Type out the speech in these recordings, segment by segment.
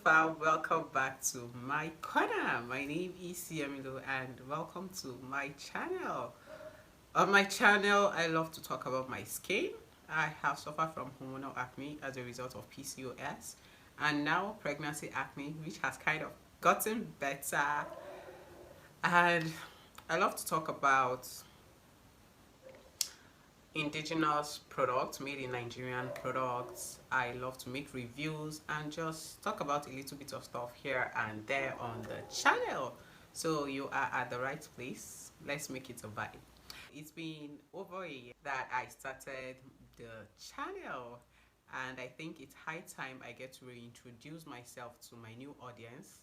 YOUFAM, welcome back to my corner. My name is Yemilo and welcome to my channel. On my channel, I love to talk about my skin. I have suffered from hormonal acne as a result of PCOS and now pregnancy acne, which has kind of gotten better. And I love to talk about indigenous products, made in Nigerian products. I love to make reviews and just talk about a little bit of stuff here and there on the channel. So you are at the right place. Let's make it a vibe. It's been over a year that I started the channel, and I think it's high time I get to reintroduce myself to my new audience,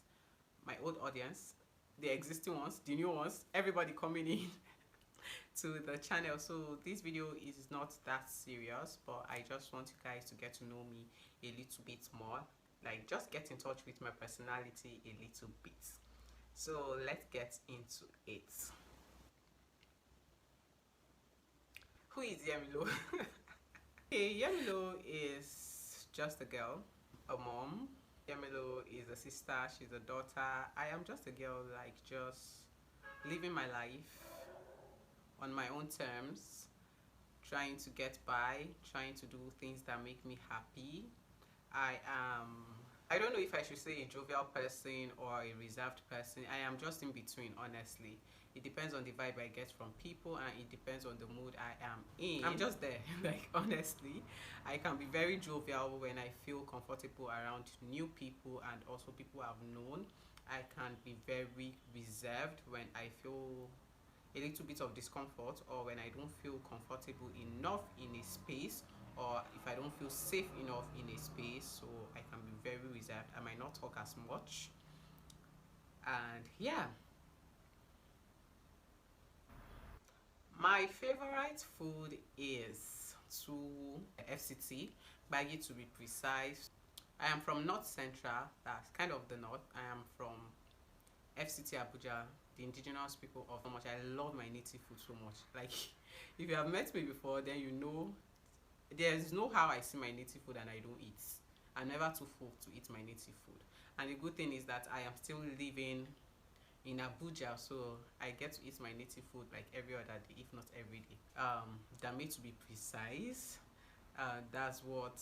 my old audience, the existing ones, the new ones, everybody coming in to the channel. So this video is not that serious, but I just want you guys to get to know me a little bit more, like just get in touch with my personality a little bit. So let's get into it. Who is Yemilo? Okay, Yemilo is just a girl, a mom. Yemilo is a sister, she's a daughter. I am just a girl, like just living my life on my own terms, trying to get by, trying to do things that make me happy. I don't know if I should say a jovial person or a reserved person. I am just in between, honestly. It depends on the vibe I get from people, and it depends on the mood I am in. I'm just there. Like, honestly, I can be very jovial when I feel comfortable around new people and also people I've known. I can be very reserved when I feel a little bit of discomfort, or when I don't feel comfortable enough in a space, or if I don't feel safe enough in a space. So I can be very reserved. I might not talk as much. And yeah, my favorite food is to FCT, Bagi to be precise. I am from North Central, that's kind of the north. I am from FCT Abuja, the indigenous people of so much. I love my native food so much. Like, if you have met me before, then you know there's no how I see my native food and I don't eat. I'm never too full to eat my native food. And the good thing is that I am still living in Abuja, so I get to eat my native food like every other day, if not every day. Dame to be precise. That's what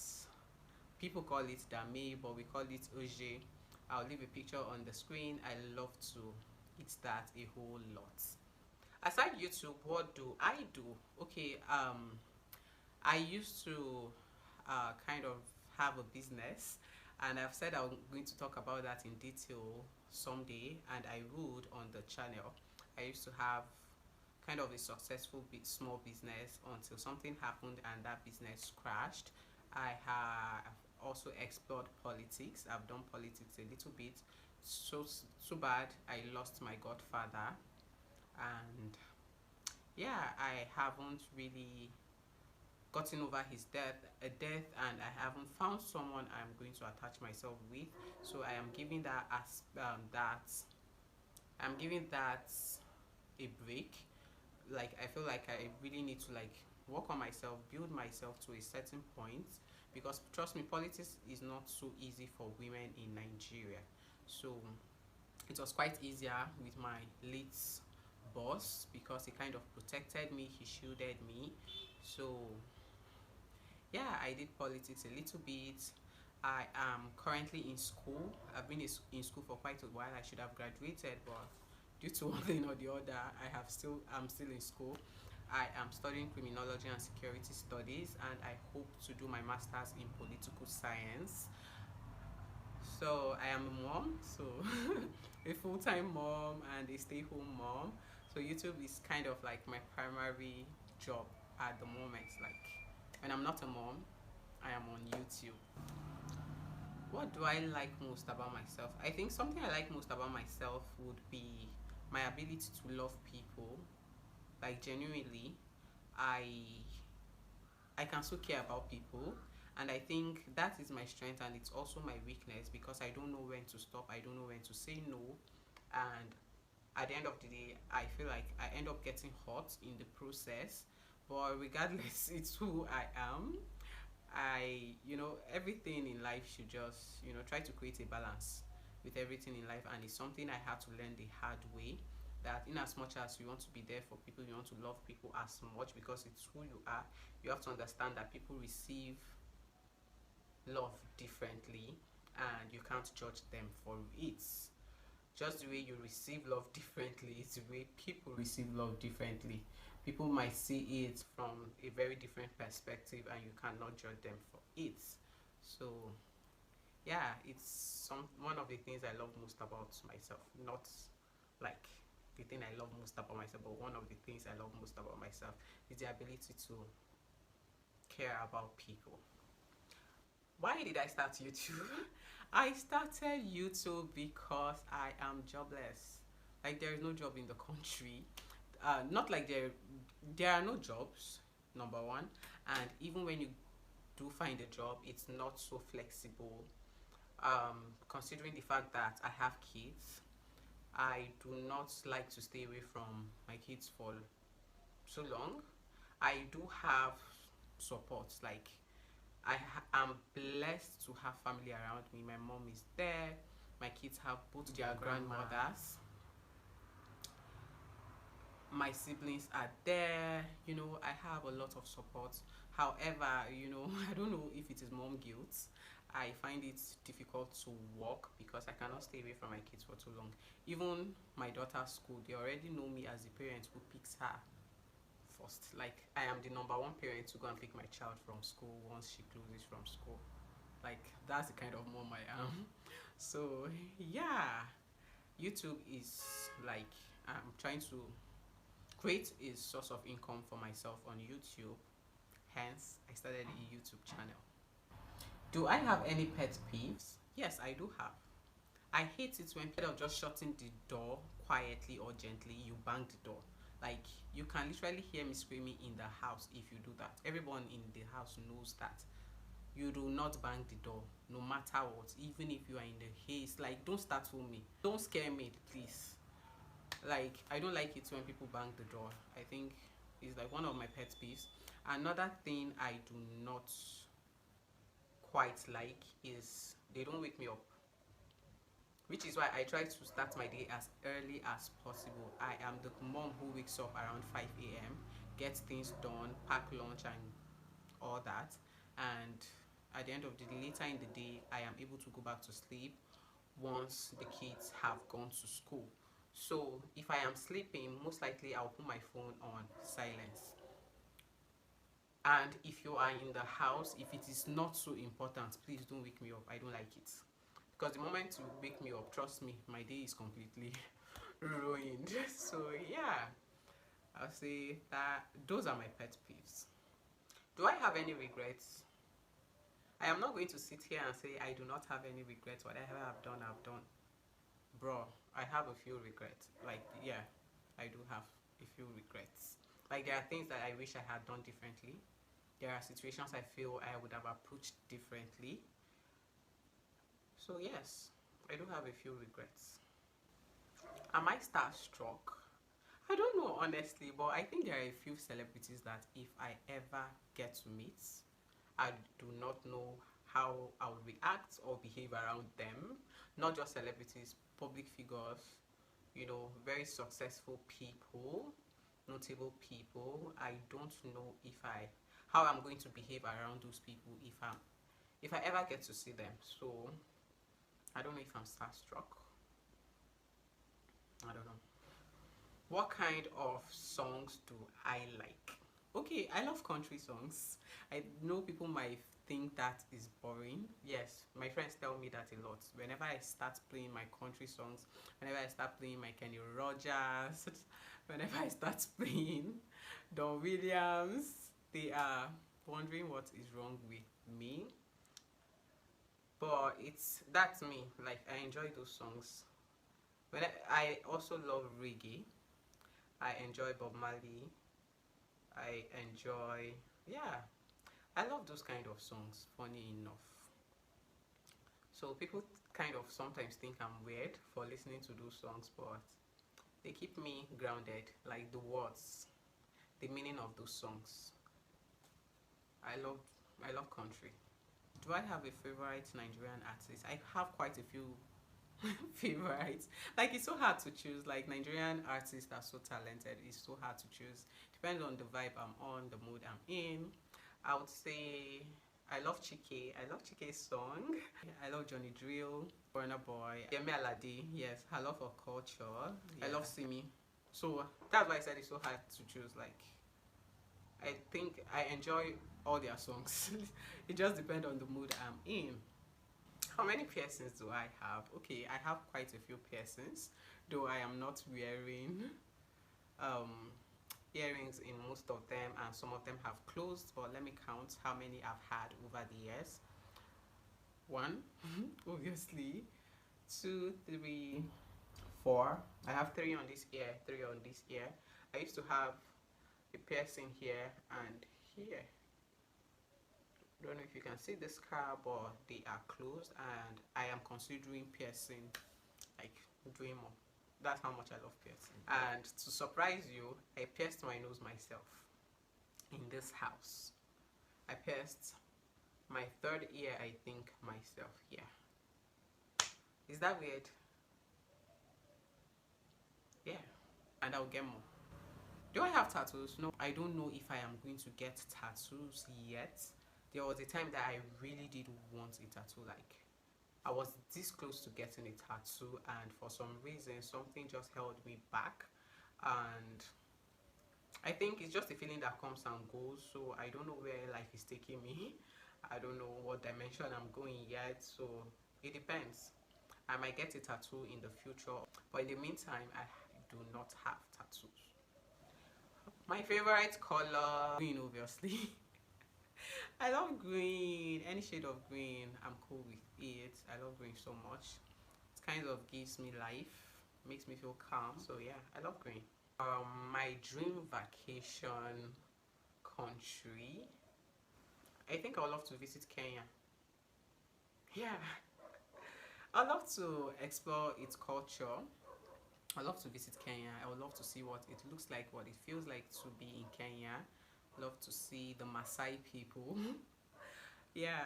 people call it, dame, but we call it oje. I'll leave a picture on the screen. I love to eat that a whole lot. Aside YouTube, what do I do? Okay, I used to kind of have a business, and I've said I'm going to talk about that in detail someday, and I would on the channel. I used to have kind of a successful small business until something happened and that business crashed. I have also explored politics. I've done politics a little bit. So too bad I lost my godfather, and yeah, I haven't really gotten over his death, and I haven't found someone I'm going to attach myself with. So I am giving that as I'm giving that a break. Like, I feel like I really need to like work on myself, build myself to a certain point, because trust me, politics is not so easy for women in Nigeria. So it was quite easier with my late boss because he kind of protected me, he shielded me. So yeah, I did politics a little bit. I am currently in school. I've been in school for quite a while. I should have graduated, but due to one thing or the other, I'm still in school. I am studying criminology and security studies, and I hope to do my master's in political science. So I am a mom, so a full-time mom and a stay-home mom. So YouTube is kind of like my primary job at the moment. Like, when I'm not a mom, I am on YouTube. What do I like most about myself? I think something I like most about myself would be my ability to love people. Like, genuinely, I I can so care about people, and I think that is my strength, and it's also my weakness because I don't know when to stop. I don't know when to say no, and at the end of the day, I feel like I end up getting hurt in the process. But regardless, it's who I am. Everything in life should just, try to create a balance with everything in life. And it's something I had to learn the hard way, that in as much as you want to be there for people, you want to love people as much because it's who you are, you have to understand that people receive love differently, and you can't judge them for it. Just the way you receive love differently is the way people receive love differently. People might see it from a very different perspective, and you cannot judge them for it. So yeah, it's one of the things I love most about myself. Not like the thing I love most about myself, but one of the things I love most about myself is the ability to care about people. Why did I start YouTube? I started YouTube because I am jobless. Like, there is no job in the country. Not like there are no jobs, number one, and even when you do find a job, it's not so flexible. Considering the fact that I have kids, I do not like to stay away from my kids for so long. I do have support, like am blessed to have family around me. My mom is there. My kids have both their grandmothers. My siblings are there. I have a lot of support. However, I don't know if it is mom guilt. I find it difficult to walk because I cannot stay away from my kids for too long. Even my daughter's school, they already know me as the parent who picks her first. Like, I am the number one parent to go and pick my child from school once she closes from school. Like, that's the kind of mom I am. So yeah, YouTube is like, I'm trying to create a source of income for myself on YouTube. Hence, I started a YouTube channel. Do I have any pet peeves? Yes, I do have. I hate it when, instead of just shutting the door quietly or gently, you bang the door. Like, you can literally hear me screaming in the house if you do that. Everyone in the house knows that. You do not bang the door, no matter what. Even if you are in the haze, like, don't startle me. Don't scare me, please. Like, I don't like it when people bang the door. I think it's like one of my pet peeves. Another thing I do not quite like is they don't wake me up, which is why I try to start my day as early as possible. I am the mom who wakes up around 5 a.m., gets things done, pack lunch and all that, and at the end of the day, later in the day, I am able to go back to sleep once the kids have gone to school. So if I am sleeping, most likely I'll put my phone on silence. And if you are in the house, if it is not so important, please don't wake me up. I don't like it. Because the moment you wake me up, trust me, my day is completely ruined. So yeah, I'll say that those are my pet peeves. Do I have any regrets? I am not going to sit here and say I do not have any regrets. Whatever I've done, I've done. Bro, I have a few regrets. Like, yeah, I do have a few regrets. Like, there are things that I wish I had done differently. There are situations I feel I would have approached differently. So yes, I do have a few regrets. Am I starstruck? I don't know, honestly, but I think there are a few celebrities that if I ever get to meet, I do not know how I would react or behave around them. Not just celebrities, public figures, very successful people, notable people. I don't know how I'm going to behave around those people if I ever get to see them. So I don't know if I'm starstruck. I don't know. What kind of songs do I like? Okay, I love country songs. I know people might think that is boring. Yes, my friends tell me that a lot. Whenever I start playing my country songs, whenever I start playing my Kenny Rogers, whenever I start playing Don Williams, they are wondering what is wrong with me. But that's me. Like, I enjoy those songs. I also love reggae. I enjoy Bob Marley. I enjoy, yeah, I love those kind of songs, funny enough. So people kind of sometimes think I'm weird for listening to those songs, but they keep me grounded, like the words, the meaning of those songs. I love I love country. Do I have a favorite Nigerian artist? I have quite a few favorites. Like, it's so hard to choose. Like, Nigerian artists are so talented. It's so hard to choose. Depends on the vibe I'm on, the mood I'm in. I would say I love Chike. I love Chike's song. I love Johnny Drill, Burna Boy, Yemilo. Yes, her love for culture. Yeah. I love Simi. So that's why I said it's so hard to choose. Like, I think I enjoy all their songs. It just depends on the mood I'm in. How many piercings do I have? Okay, I have quite a few piercings, though I am not wearing um, earrings in most of them, and some of them have closed. But let me count how many I've had over the years. One, obviously. Two, three, four. I have three on this ear, three on this ear. I used to have a piercing here and here. Don't know if you can see the scar, but they are closed, and I am considering piercing, like doing more. That's how much I love piercing. And to surprise you, I pierced my nose myself in this house. I pierced my third ear, I think, myself here. Is that weird? Yeah. And I'll get more. Do I have tattoos? No, I don't know if I am going to get tattoos yet. There was a time that I really did want a tattoo. Like, I was this close to getting a tattoo, and for some reason something just held me back. And I think it's just a feeling that comes and goes, so I don't know where life is taking me. I don't know what dimension I'm going yet, so it depends. I might get a tattoo in the future, but in the meantime I do not have tattoos. My favorite color, green, obviously. I love green. Any shade of green, I'm cool with it. I love green so much. It kind of gives me life, makes me feel calm. So yeah, I love green. My dream vacation country, I think I would love to visit Kenya. Yeah, I love to explore its culture. I love to visit Kenya. I would love to see what it looks like, what it feels like to be in Kenya. Love to see the Maasai people. Yeah.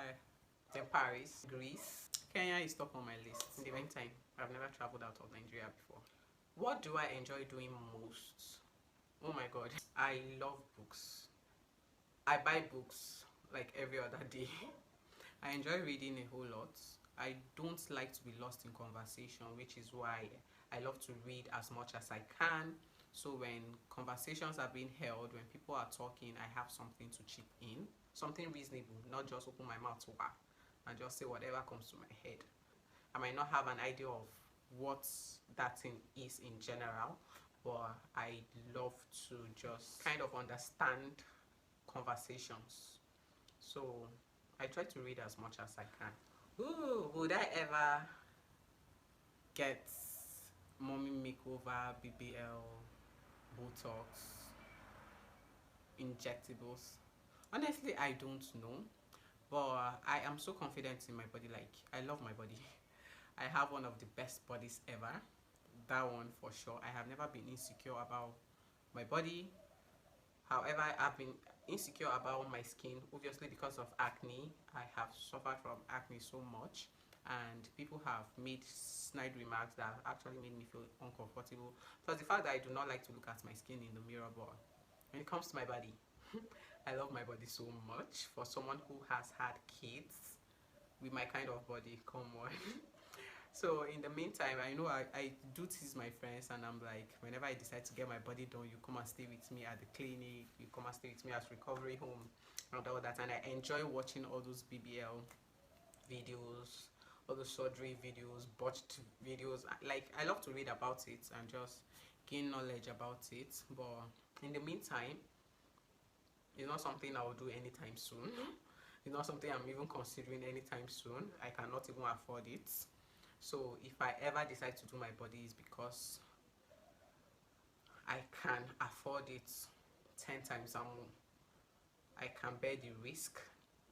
Then Paris, Greece. Kenya is top on my list. In the meantime, I've never traveled out of Nigeria before. What do I enjoy doing most? Oh my god, I love books. I buy books like every other day. I enjoy reading a whole lot. I don't like to be lost in conversation, which is why I love to read as much as I can. So when conversations are being held, when people are talking, I have something to chip in. Something reasonable, not just open my mouth to wow and just say whatever comes to my head. I might not have an idea of what that thing is in general, but I love to just kind of understand conversations. So I try to read as much as I can. Ooh, would I ever get mommy makeover, BBL, Botox, injectables? Honestly, I don't know, but I am so confident in my body. Like, I love my body. I have one of the best bodies ever. That one for sure. I have never been insecure about my body. However, I've been insecure about my skin, obviously because of acne. I have suffered from acne so much, and people have made snide remarks that actually made me feel uncomfortable. Plus the fact that I do not like to look at my skin in the mirror, but when it comes to my body, I love my body so much. For someone who has had kids with my kind of body, come on. So in the meantime, I know I do tease my friends, and I'm like, whenever I decide to get my body done, you come and stay with me at the clinic, you come and stay with me at recovery home, and all that. And I enjoy watching all those BBL videos, all those surgery videos, botched videos. Like, I love to read about it and just gain knowledge about it. But in the meantime, it's not something I will do anytime soon. It's not something I'm even considering anytime soon. I cannot even afford it. So if I ever decide to do my body, it's because I can afford it 10 times and more. I can bear the risk,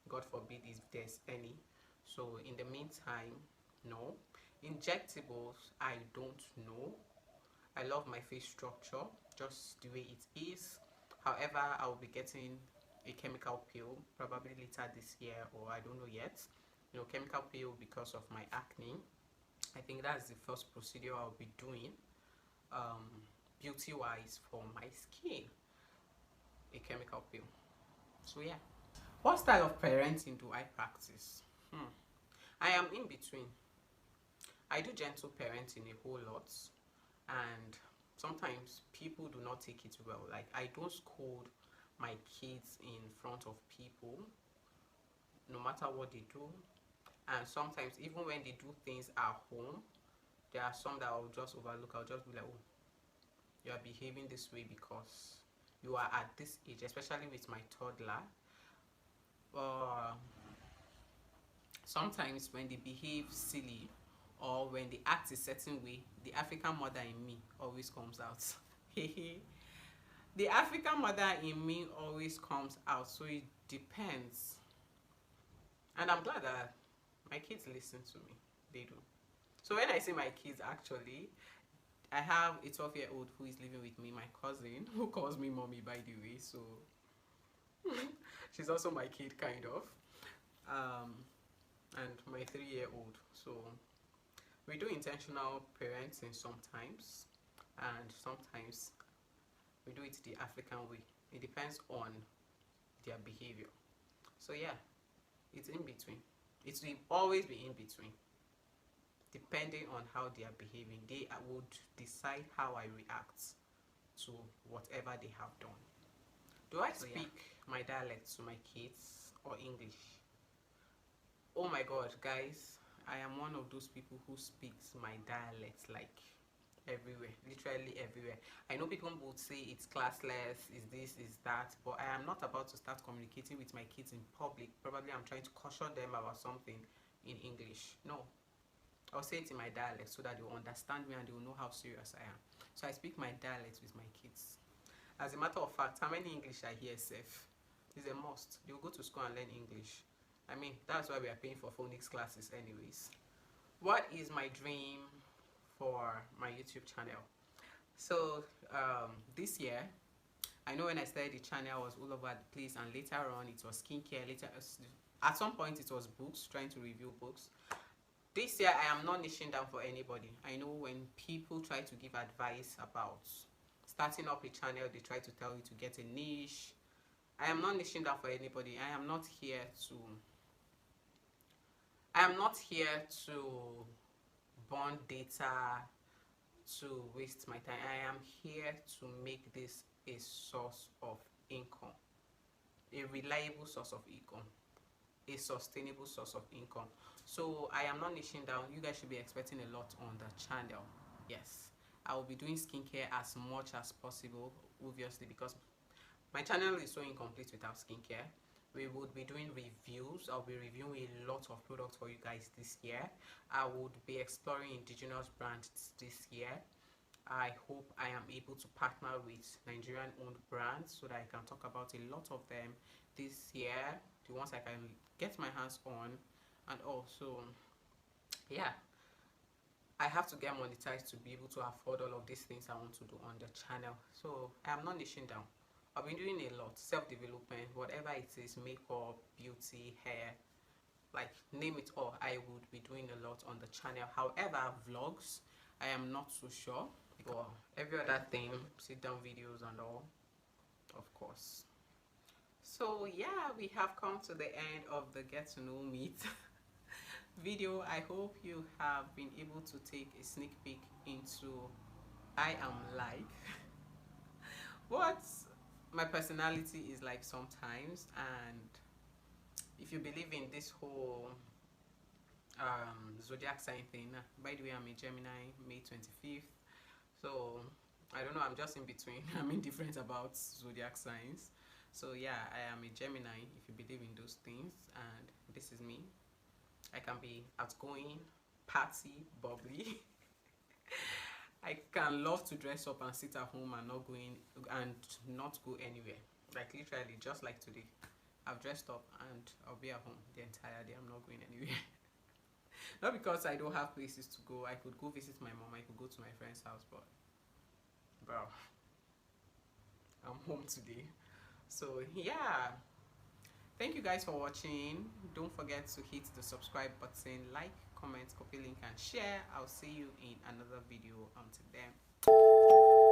God forbid if there's any. So in the meantime, no. Injectables, I don't know. I love my face structure just the way it is. However, I will be getting a chemical peel probably later this year, or I don't know yet. You know, chemical peel because of my acne. I think that's the first procedure I'll be doing, beauty wise, for my skin, a chemical peel. So yeah, what style of parenting do I practice? I am in between. I do gentle parenting a whole lot, and sometimes people do not take it well. Like, I don't scold my kids in front of people, no matter what they do. And sometimes, even when they do things at home, there are some that I'll just overlook. I'll just be like, oh, you are behaving this way because you are at this age, especially with my toddler. Sometimes when they behave silly or when they act a certain way, the African mother in me always comes out. The African mother in me always comes out, so it depends. And I'm glad that my kids listen to me. They do. So when I say my kids, actually, I have a 12-year-old who is living with me, my cousin, who calls me mommy, by the way. So she's also my kid, kind of. And my 3-year-old. So we do intentional parenting sometimes, and sometimes we do it the African way. It depends on their behavior. So yeah, it's in between. It will always be in between, depending on how they are behaving. They would decide how I react to whatever they have done. Do I speak my dialect to my kids or English? Oh my god, guys, I am one of those people who speaks my dialect like everywhere, literally everywhere. I know people would say it's classless, is this, is that, but I am not about to start communicating with my kids in public. Probably I'm trying to caution them about something in English. No, I'll say it in my dialect so that they will understand me and they will know how serious I am. So I speak my dialect with my kids. As a matter of fact, how many English I hear safe is a must. They will go to school and learn English. I mean, that's why we are paying for phonics classes anyways. What is my dream for my YouTube channel? So this year, I know when I started the channel I was all over the place, and later on it was skincare, later at some point it was books, trying to review books. This year I am not niching down for anybody. I know when people try to give advice about starting up a channel, they try to tell you to get a niche. I am not niching down for anybody. I am not here to burn data, to waste my time. I am here to make this a source of income, a reliable source of income, a sustainable source of income. So I am not niching down. You guys should be expecting a lot on the channel. Yes, I will be doing skincare as much as possible, obviously, because my channel is so incomplete without skincare. We would be doing reviews. I'll be reviewing a lot of products for you guys this year. I would be exploring indigenous brands this year. I hope I am able to partner with Nigerian owned brands so that I can talk about a lot of them this year, the ones I can get my hands on. And also, yeah, I have to get monetized to be able to afford all of these things I want to do on the channel. So I am not niching down. I've been doing a lot, self-development, whatever it is, makeup, beauty, hair, like name it all. I would be doing a lot on the channel. However, vlogs, I am not so sure. But every other thing, sit down videos and all, of course. So yeah, we have come to the end of the get to know me video. I hope you have been able to take a sneak peek into I am like what my personality is like sometimes. And if you believe in this whole zodiac sign thing, by the way, I'm a Gemini, May 25th, so I don't know, I'm just in between. I'm indifferent about zodiac signs. So yeah, I am a Gemini, if you believe in those things, and this is me. I can be outgoing, party, bubbly. I can love to dress up and sit at home and not go anywhere. Like literally, just like today, I've dressed up and I'll be at home the entire day. I'm not going anywhere. Not because I don't have places to go. I could go visit my mom. I could go to my friend's house, but bro, I'm home today. So yeah, Thank you guys for watching. Don't forget to hit the subscribe button, like, comment, copy link, and share. I'll see you in another video. Until then.